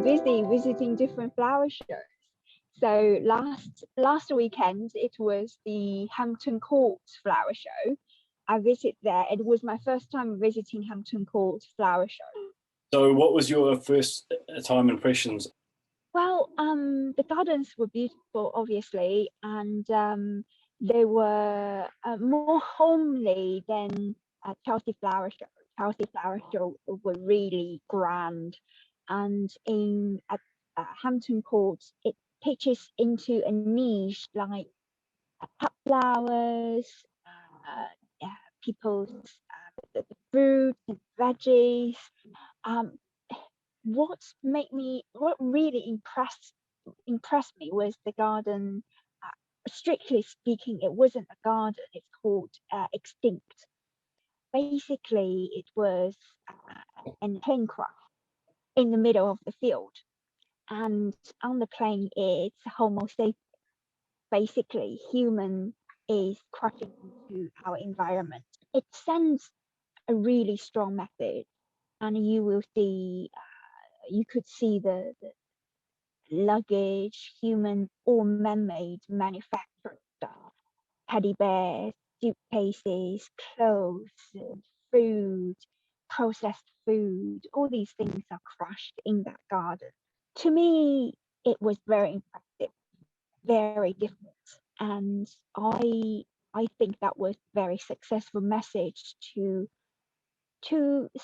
been busy visiting different flower shows. So last weekend it was the Hampton Court flower show. I visited there. It was my first time visiting Hampton Court flower show. So what was your first time impressions? Well, the gardens were beautiful, obviously, and they were more homely than Chelsea Flower Show. Chelsea Flower Show were really grand, and at Hampton Court, it pitches into a niche like cut flowers, people's the fruits and veggies. Um, what really impressed me was the garden. Strictly speaking, it wasn't a garden. It's called Extinct. Basically, it was an plane craft in the middle of the field, and on the plane it's Homo sapiens. Basically, human is crashing into our environment. It sends a really strong message, and you could see the luggage, human or man-made manufactured stuff, teddy bears, suitcases, clothes, food, processed food, all these things are crushed in that garden. To me, it was very impressive, very different. And I think that was very successful message to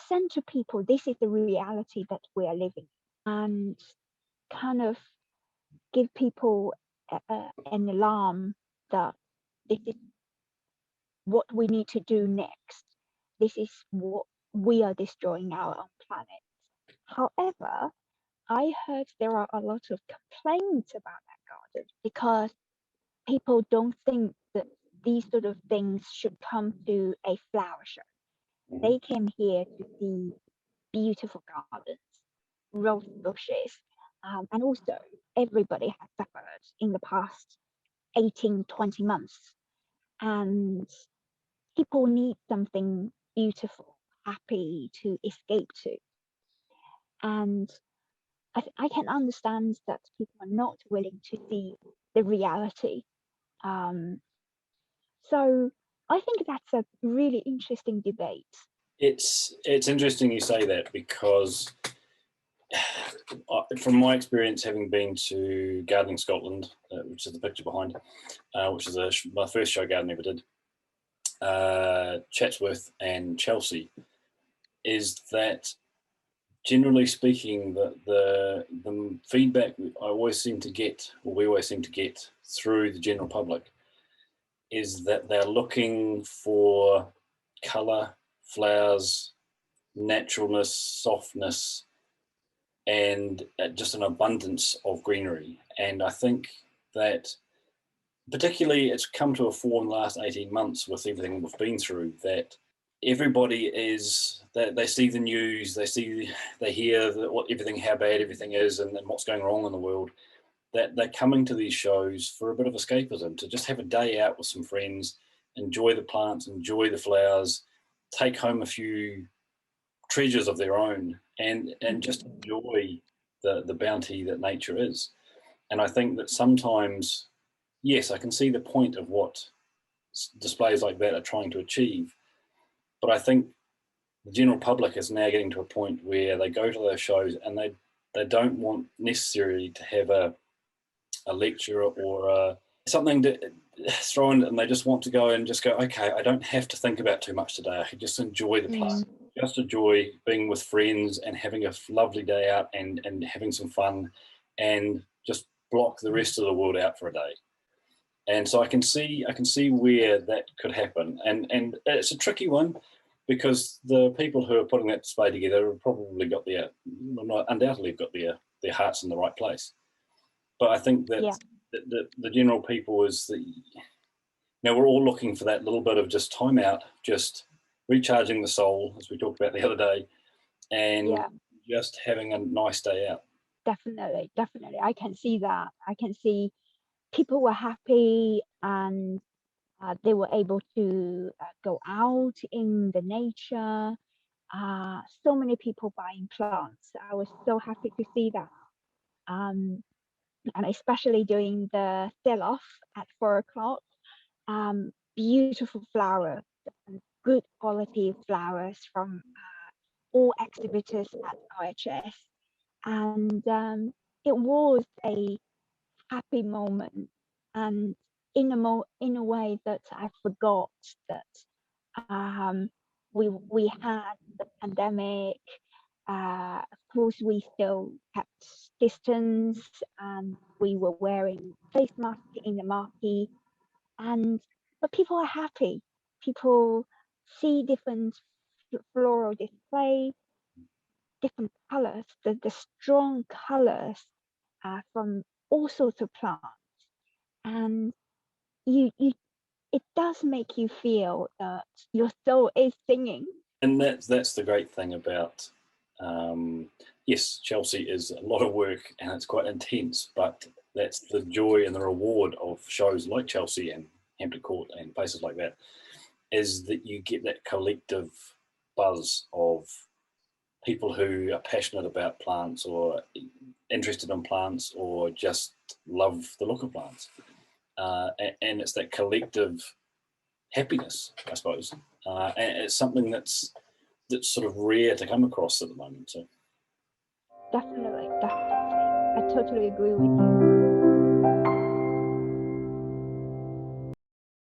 send to people this is the reality that we are living, and kind of give people an alarm that this is what we need to do next. This is what we are destroying our own planet. However, I heard there are a lot of complaints about that garden because people don't think that these sort of things should come to a flower show. They came here to see beautiful gardens, rose bushes, and also everybody has suffered in the past 18, 20 months. And people need something beautiful, happy to escape to. And I can understand that people are not willing to see the reality. Um, so I think that's a really interesting debate. It's interesting you say that, because from my experience, having been to Gardening Scotland, which is the picture behind, which is my first show garden ever did, Chatsworth and Chelsea, is that generally speaking, the feedback we always seem to get through the general public is that they're looking for colour, flowers, naturalness, softness, and just an abundance of greenery. And I think that particularly it's come to a fore in the last 18 months with everything we've been through, that everybody is, that they see the news, they hear how bad everything is and what's going wrong in the world, that they're coming to these shows for a bit of escapism, to just have a day out with some friends, enjoy the plants, enjoy the flowers, take home a few treasures of their own, and just enjoy the bounty that nature is. And I think that sometimes, yes, I can see the point of what displays like that are trying to achieve, but I think the general public is now getting to a point where they go to those shows and they don't want necessarily to have a lecture or something thrown, and they just want to go and just go, okay, I don't have to think about too much today. I can just enjoy the plant, just enjoy being with friends and having a lovely day out and having some fun, and just block the rest of the world out for a day. And so I can see where that could happen, and it's a tricky one, because the people who are putting that display together have probably got undoubtedly got their hearts in the right place. But I think that the general people is we're all looking for that little bit of just time out, just recharging the soul, as we talked about the other day, and just having a nice day out. Definitely. I can see that. I can see people were happy, and they were able to go out in the nature. So many people buying plants. I was so happy to see that. and especially during the sell-off at 4 o'clock. Beautiful flowers, good quality flowers from all exhibitors at OHS, and it was a happy moment, and in a way that I forgot that we had the pandemic. Of course, we still kept distance, and we were wearing face masks in the market, and but people are happy. People see different floral display, different colors, the strong colors from all sorts of plants, and you it does make you feel that your soul is singing. And that's the great thing about, yes, Chelsea is a lot of work and it's quite intense, but that's the joy and the reward of shows like Chelsea and Hampton Court and places like that, is that you get that collective buzz of people who are passionate about plants or interested in plants or just love the look of plants. And it's that collective happiness, I suppose. And it's something that's sort of rare to come across at the moment. So Definitely. I totally agree with you.